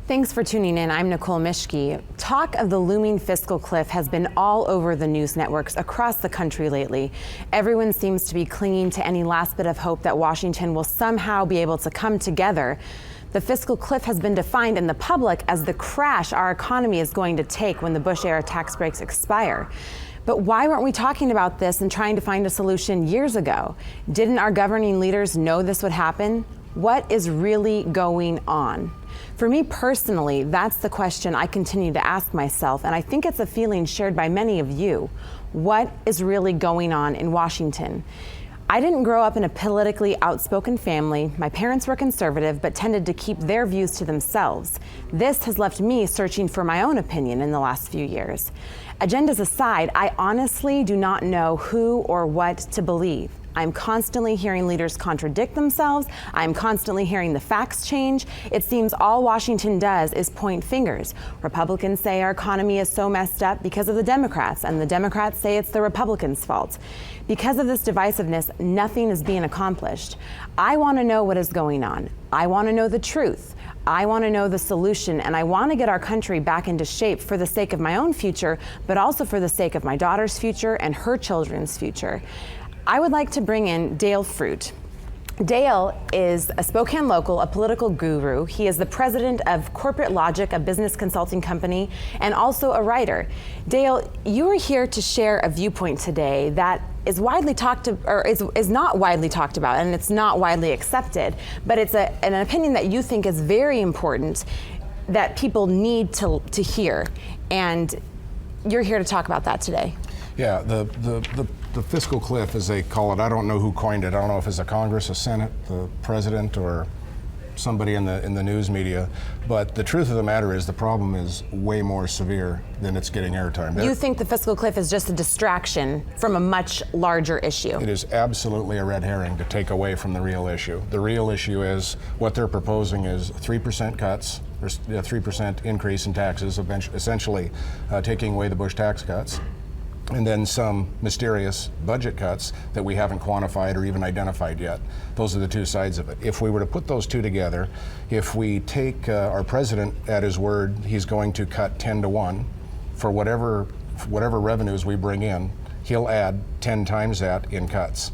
Thanks for tuning in. I'm Nichole Mischke. Talk of the looming fiscal cliff has been all over the news networks across the country lately. Everyone seems to be clinging to any last bit of hope that Washington will somehow be able to come together. The fiscal cliff has been defined in the public as the crash our economy is going to take when the Bush-era tax breaks expire. But why weren't we talking about this and trying to find a solution years ago? Didn't our governing leaders know this would happen? What is really going on? For me personally, that's the question I continue to ask myself, and I think it's a feeling shared by many of you. What is really going on in Washington? I didn't grow up in a politically outspoken family. My parents were conservative, but tended to keep their views to themselves. This has left me searching for my own opinion in the last few years. Agendas aside, I honestly do not know who or what to believe. I'm constantly hearing leaders contradict themselves. I'm constantly hearing the facts change. It seems all Washington does is point fingers. Republicans say our economy is so messed up because of the Democrats, and the Democrats say it's the Republicans' fault. Because of this divisiveness, nothing is being accomplished. I want to know what is going on. I want to know the truth. I want to know the solution, and I want to get our country back into shape for the sake of my own future, but also for the sake of my daughter's future and her children's future. I would like to bring in Dale Fruit. Dale is a Spokane local, a political guru. He is the president of Corporate Logic, a business consulting company, and also a writer. Dale, you are here to share a viewpoint today that is widely talked to, or is not widely talked about, and it's not widely accepted, but it's an opinion that you think is very important that people need to hear. And you're here to talk about that today. Yeah, the fiscal cliff, as they call it, I don't know who coined it. I don't know if it's the Congress, the Senate, the president, or somebody in the news media. But the truth of the matter is the problem is way more severe than it's getting airtime. You think the fiscal cliff is just a distraction from a much larger issue? It is absolutely a red herring to take away from the real issue. The real issue is what they're proposing is 3% cuts, or a 3% increase in taxes, essentially taking away the Bush tax cuts, and then some mysterious budget cuts that we haven't quantified or even identified yet. Those are the two sides of it. If we were to put those two together, if we take our president at his word, he's going to cut 10 to 1 for whatever revenues we bring in, he'll add 10 times that in cuts.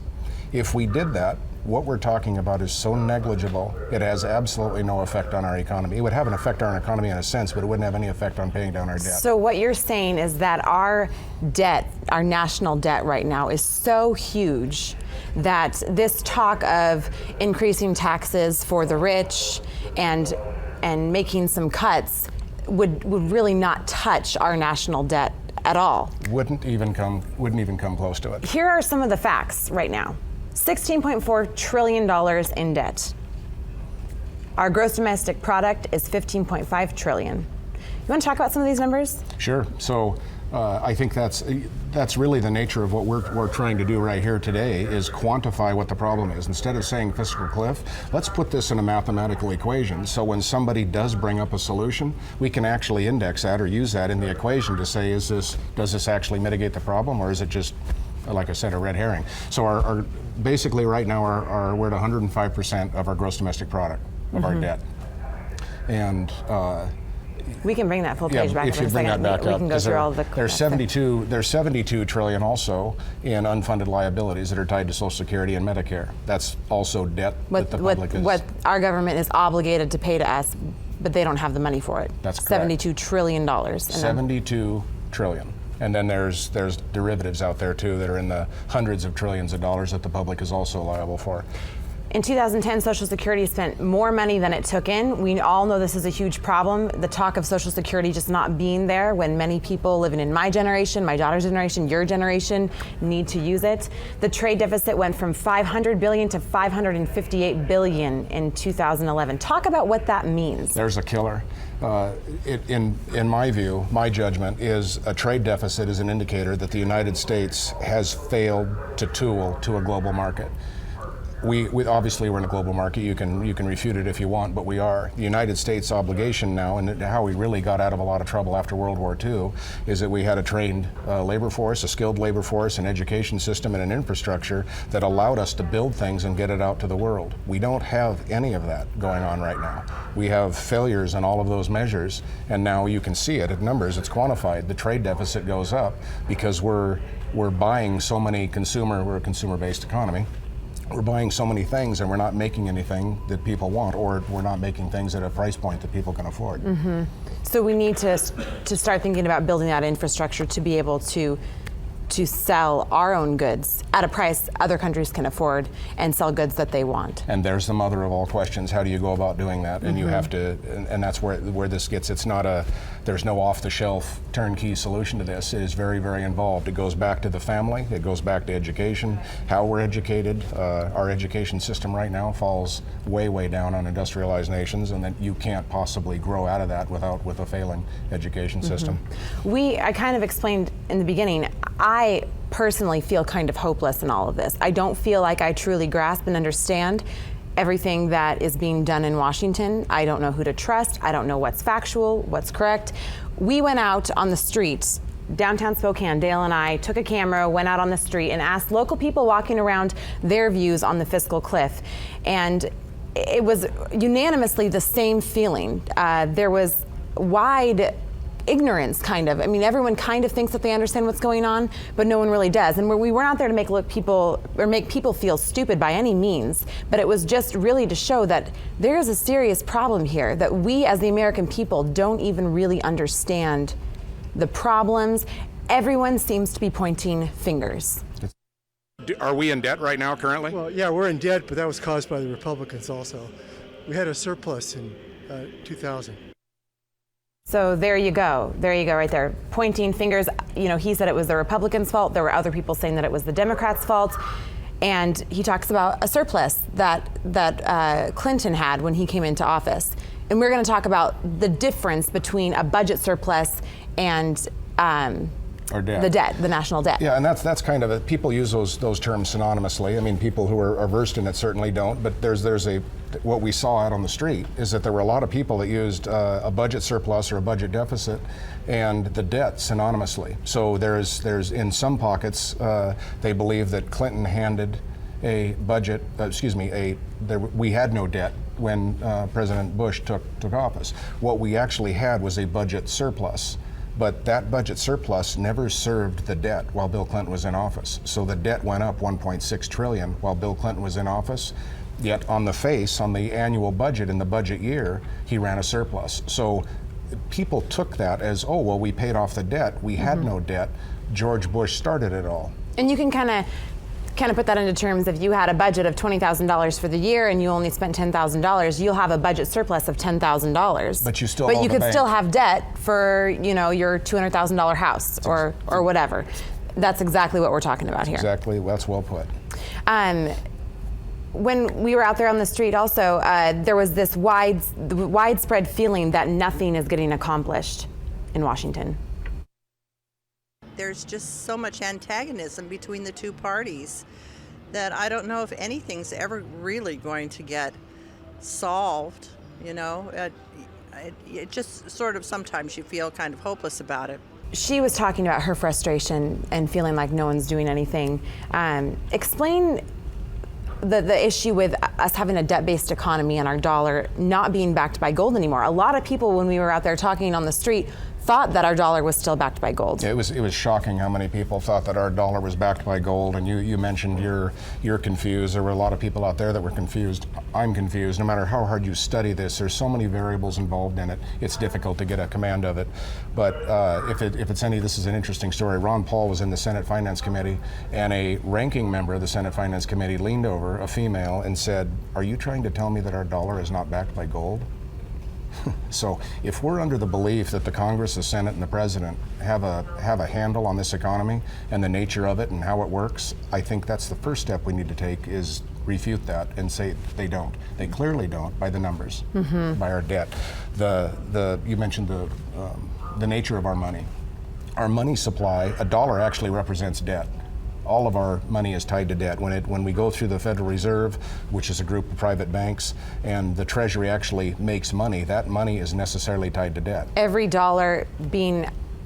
If we did that, what we're talking about is so negligible, it has absolutely no effect on our economy. It would have an effect on our economy in a sense, but it wouldn't have any effect on paying down our debt. So what you're saying is that our debt, our national debt right now is so huge that this talk of increasing taxes for the rich and making some cuts would really not touch our national debt at all. Wouldn't even come close to it. Here are some of the facts right now. $16.4 trillion in debt. Our gross domestic product is $15.5 trillion. You want to talk about some of these numbers? Sure. So I think that's really the nature of what we're trying to do right here today is quantify what the problem is. Instead of saying fiscal cliff, let's put this in a mathematical equation. So when somebody does bring up a solution, we can actually index that or use that in the equation to say, does this actually mitigate the problem, or is it just, like I said, a red herring? So our basically right now we're at 105% of our gross domestic product of our debt. And we can bring that full page back if in you a bring second. that back we up, can go through all the there's 72 trillion also in unfunded liabilities that are tied to Social Security and Medicare. That's also debt that the public is. What our government is obligated to pay to us, but they don't have the money for it. That's correct. $72 trillion. 72 trillion. And then there's derivatives out there too that are in the hundreds of trillions of dollars that the public is also liable for. In 2010, Social Security spent more money than it took in. We all know this is a huge problem. The talk of Social Security just not being there when many people living in my generation, my daughter's generation, your generation need to use it. The trade deficit went from $500 billion to $558 billion in 2011. Talk about what that means. There's a killer. In my view, my judgment is a trade deficit is an indicator that the United States has failed to tool to a global market. we obviously we're in a global market. You can refute it if you want, but we are. The United States obligation now, and how we really got out of a lot of trouble after World War II, is that we had a trained labor force, a skilled labor force, an education system, and an infrastructure that allowed us to build things and get it out to the world. We don't have any of that going on right now. We have failures in all of those measures, and now you can see it in numbers. It's quantified. The trade deficit goes up because we're buying so many we're a consumer-based economy. We're buying so many things and we're not making anything that people want, or we're not making things at a price point that people can afford. Mm-hmm. So we need to start thinking about building that infrastructure to be able to sell our own goods at a price other countries can afford and sell goods that they want. And there's the mother of all questions. How do you go about doing that? And you have to, and that's where this gets, there's no off-the-shelf turnkey solution to this. It is very, very involved. It goes back to the family. It goes back to education, how we're educated. Our education system right now falls way, way down on industrialized nations, and that you can't possibly grow out of that with a failing education system. I kind of explained in the beginning, I personally feel kind of hopeless in all of this. I don't feel like I truly grasp and understand everything that is being done in Washington. I don't know who to trust. I don't know what's factual, what's correct. We went out on the streets, downtown Spokane. Dale and I took a camera, went out on the street and asked local people walking around their views on the fiscal cliff. And it was unanimously the same feeling. There was wide ignorance, kind of. I mean, everyone kind of thinks that they understand what's going on, but no one really does. And we weren't out there to make people feel stupid by any means, but it was just really to show that there is a serious problem here, that we as the American people don't even really understand the problems. Everyone seems to be pointing fingers. Are we in debt right now currently? Well, yeah, we're in debt, but that was caused by the Republicans also. We had a surplus in 2000. So there you go right there, pointing fingers. You know, he said it was the Republicans' fault. There were other people saying that it was the Democrats' fault. And he talks about a surplus that Clinton had when he came into office. And we're going to talk about the difference between a budget surplus and or debt. The debt, the national debt. Yeah, and that's kind of people use those terms synonymously. I mean, people who are versed in it certainly don't. But there's what we saw out on the street is that there were a lot of people that used a budget surplus or a budget deficit and the debt synonymously. So there's in some pockets they believe that Clinton handed a budget. We had no debt when President Bush took office. What we actually had was a budget surplus. But that budget surplus never served the debt while Bill Clinton was in office. So the debt went up $1.6 trillion while Bill Clinton was in office. Yet on the annual budget in the budget year, he ran a surplus. So people took that as, oh, well, we paid off the debt. We had no debt. George Bush started it all. And you can kind of put that into terms, if you had a budget of $20,000 for the year and you only spent $10,000, you'll have a budget surplus of $10,000. But you still could still have debt for, you know, your $200,000 house or whatever. That's exactly what we're talking about here. Exactly, that's well put. When we were out there on the street also, there was this widespread feeling that nothing is getting accomplished in Washington. There's just so much antagonism between the two parties that I don't know if anything's ever really going to get solved, you know. It just sort of, sometimes you feel kind of hopeless about it. She was talking about her frustration and feeling like no one's doing anything. Explain the issue with us having a debt-based economy and our dollar not being backed by gold anymore. A lot of people, when we were out there talking on the street, thought that our dollar was still backed by gold. It was shocking how many people thought that our dollar was backed by gold. And you mentioned you're confused. There were a lot of people out there that were confused. I'm confused. No matter how hard you study this, there's so many variables involved in it. It's difficult to get a command of it. But this is an interesting story. Ron Paul was in the Senate Finance Committee, and a ranking member of the Senate Finance Committee leaned over, a female, and said, "Are you trying to tell me that our dollar is not backed by gold?" So if we're under the belief that the Congress, the Senate, and the President have a handle on this economy and the nature of it and how it works, I think that's the first step we need to take, is refute that and say they don't. They clearly don't, by the numbers, by our debt. You mentioned the nature of our money. Our money supply, a dollar actually represents debt. all of our money is tied to debt. When we go through the Federal Reserve, which is a group of private banks, and the Treasury actually makes money, that money is necessarily tied to debt. Every dollar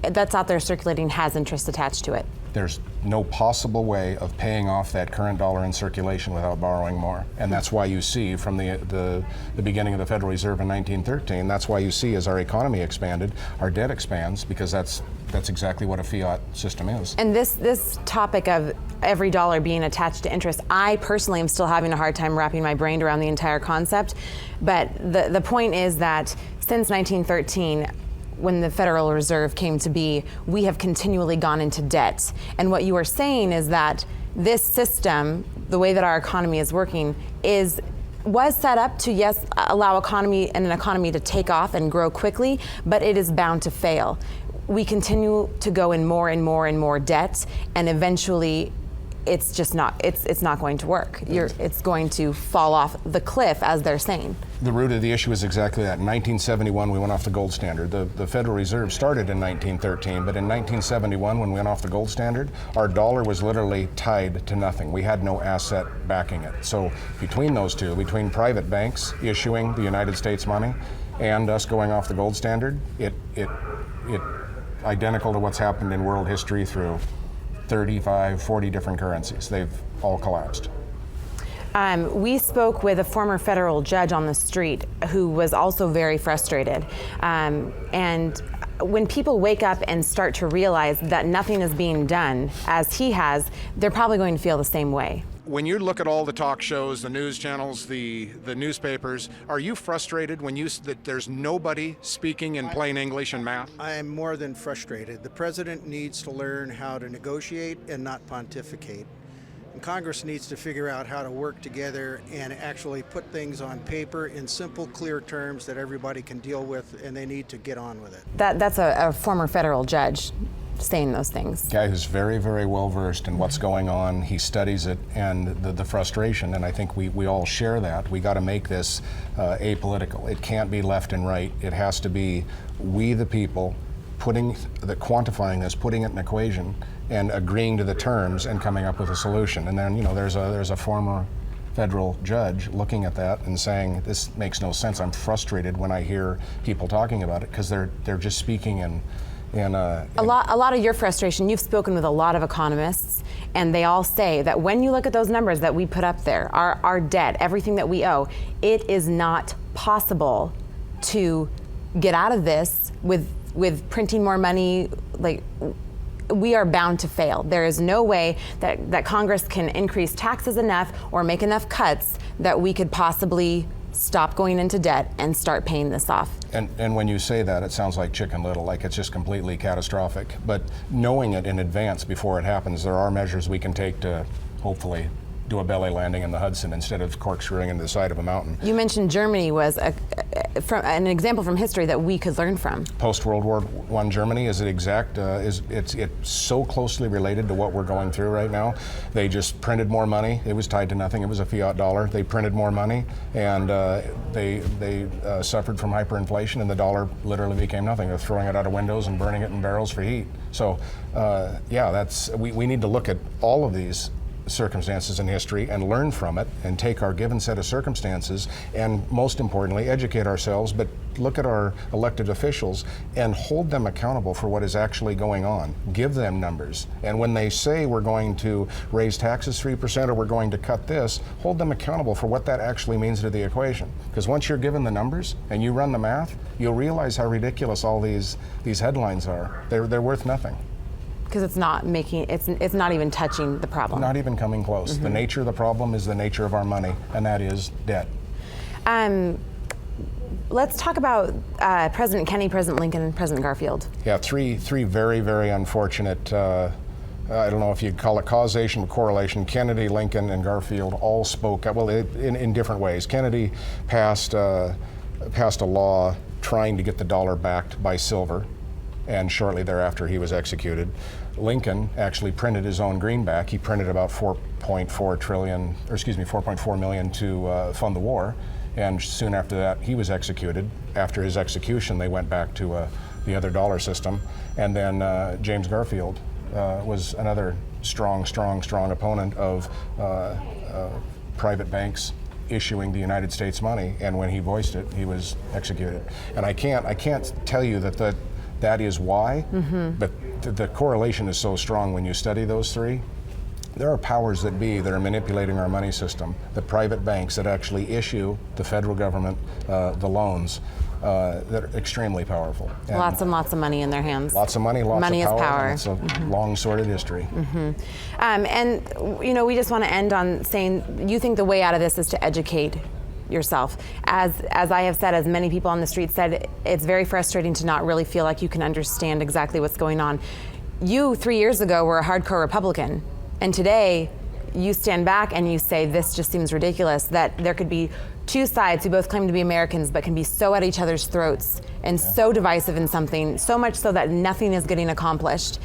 that's out there circulating has interest attached to it. There's no possible way of paying off that current dollar in circulation without borrowing more. And that's why you see from the beginning of the Federal Reserve in 1913, that's why you see as our economy expanded, our debt expands, because that's exactly what a fiat system is. And this topic of every dollar being attached to interest, I personally am still having a hard time wrapping my brain around the entire concept. But the point is that since 1913, when the Federal Reserve came to be, we have continually gone into debt. And what you are saying is that this system, the way that our economy is working, was set up to, yes, allow an economy to take off and grow quickly, but it is bound to fail. We continue to go in more and more and more debt, and eventually it's just not, it's not going to work. It's going to fall off the cliff, as they're saying. The root of the issue is exactly that. In 1971, we went off the gold standard. The Federal Reserve started in 1913, but in 1971, when we went off the gold standard, our dollar was literally tied to nothing. We had no asset backing it. So between those two, between private banks issuing the United States money and us going off the gold standard, it identical to what's happened in world history through 35, 40 different currencies. They've all collapsed. We spoke with a former federal judge on the street who was also very frustrated. And when people wake up and start to realize that nothing is being done as he has, they're probably going to feel the same way. When you look at all the talk shows, the news channels, the newspapers, are you frustrated when that there's nobody speaking in plain English and math? I am more than frustrated. The president needs to learn how to negotiate and not pontificate. And Congress needs to figure out how to work together and actually put things on paper in simple, clear terms that everybody can deal with, and they need to get on with it. That's a former federal judge saying those things. Guy who's very, very well versed in what's going on. He studies it, and the frustration, and I think we all share that. We got to make this apolitical. It can't be left and right. It has to be we the people quantifying this, putting it in an equation, and agreeing to the terms and coming up with a solution. And then there's a former federal judge looking at that and saying, this makes no sense. I'm frustrated when I hear people talking about it, because they're just speaking in a lot of your frustration, you've spoken with a lot of economists, and they all say that when you look at those numbers that we put up there, our debt, everything that we owe, it is not possible to get out of this with printing more money. Like, we are bound to fail. There is no way that Congress can increase taxes enough or make enough cuts that we could possibly stop going into debt and start paying this off. And when you say that, it sounds like Chicken Little, like it's just completely catastrophic. But knowing it in advance before it happens, there are measures we can take to hopefully do a belly landing in the Hudson instead of corkscrewing into the side of a mountain. You mentioned Germany was an example from history that we could learn from. Post-World War I Germany is it's so closely related to what we're going through right now. They just printed more money. It was tied to nothing. It was a fiat dollar. They printed more money, and they suffered from hyperinflation, and the dollar literally became nothing. They're throwing it out of windows and burning it in barrels for heat. So we need to look at all of these circumstances in history and learn from it and take our given set of circumstances and, most importantly, educate ourselves, but look at our elected officials and hold them accountable for what is actually going on. Give them numbers. And when they say we're going to raise taxes 3% or we're going to cut this, hold them accountable for what that actually means to the equation. Because once you're given the numbers and you run the math, you'll realize how ridiculous all these headlines are. They're worth nothing. Because it's not even touching the problem. Not even coming close. Mm-hmm. The nature of the problem is the nature of our money, and that is debt. Let's talk about President Kennedy, President Lincoln, and President Garfield. Yeah, three very, very unfortunate, I don't know if you'd call it causation or correlation. Kennedy, Lincoln, and Garfield all spoke up, well, in different ways. Kennedy passed a law trying to get the dollar backed by silver, and shortly thereafter he was executed. Lincoln actually printed his own greenback. He printed about 4.4 million to fund the war, and soon after that he was executed. After his execution, they went back to the other dollar system, and then James Garfield was another strong opponent of private banks issuing the United States money, and when he voiced it, he was executed. And I can't tell you that is why, but the correlation is so strong when you study those three. There are powers that be that are manipulating our money system, the private banks that actually issue the federal government the loans that are extremely powerful. And lots and lots of money in their hands. Lots of money, lots money of power. Is power. And it's a long, sordid history. And you know, we just want to end on saying you think the way out of this is to educate yourself. As I have said, as many people on the street said, it's very frustrating to not really feel like you can understand exactly what's going on. You 3 years ago were a hardcore Republican, and today you stand back and you say this just seems ridiculous, that there could be two sides who both claim to be Americans but can be so at each other's throats and so divisive in something, so much so that nothing is getting accomplished.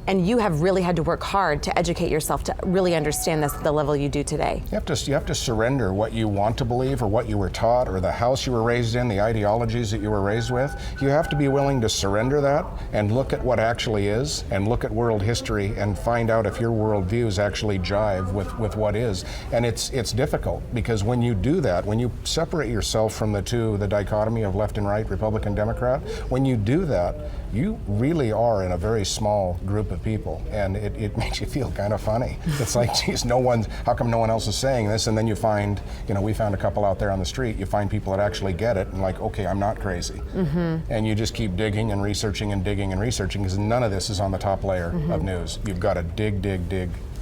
And you have really had to work hard to educate yourself to really understand this at the level you do today. You have to surrender what you want to believe or what you were taught or the house you were raised in, the ideologies that you were raised with. You have to be willing to surrender that and look at what actually is and look at world history and find out if your worldviews actually jive with what is. And it's difficult because when you do that, when you separate yourself from the dichotomy of left and right, Republican, Democrat, when you do that, you really are in a very small group of people, and it makes you feel kind of funny. It's like, geez, how come no one else is saying this? And then you find, we found a couple out there on the street, you find people that actually get it, and like, okay, I'm not crazy. And you just keep digging and researching and digging and researching, because none of this is on the top layer of news. You've got to dig.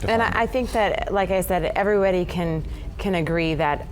And I think that, like I said, everybody can agree that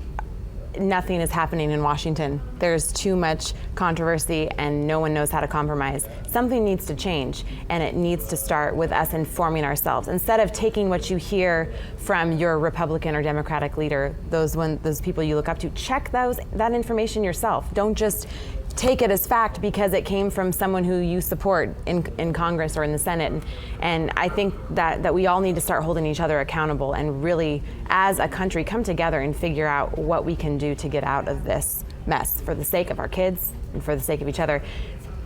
nothing is happening in Washington. There's too much controversy and no one knows how to compromise. Something needs to change, and it needs to start with us informing ourselves. Instead of taking what you hear from your Republican or Democratic leader, those people you look up to, check that information yourself. Don't just take it as fact because it came from someone who you support in Congress or in the Senate. And I think that we all need to start holding each other accountable and really, as a country, come together and figure out what we can do to get out of this mess for the sake of our kids and for the sake of each other.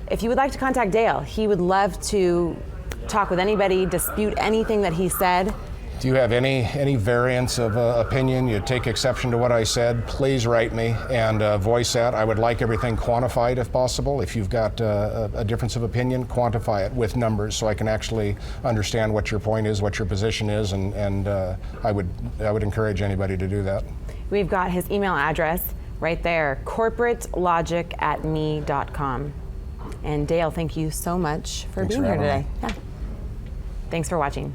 If you would like to contact Dale, he would love to talk with anybody, dispute anything that he said. Do you have any variance of opinion, you take exception to what I said, please write me and voice that. I would like everything quantified if possible. If you've got a difference of opinion, quantify it with numbers so I can actually understand what your point is, what your position is, and I would encourage anybody to do that. We've got his email address right there, corporatologic@me.com. And Dale, thank you so much for being here today. Yeah. Thanks for watching.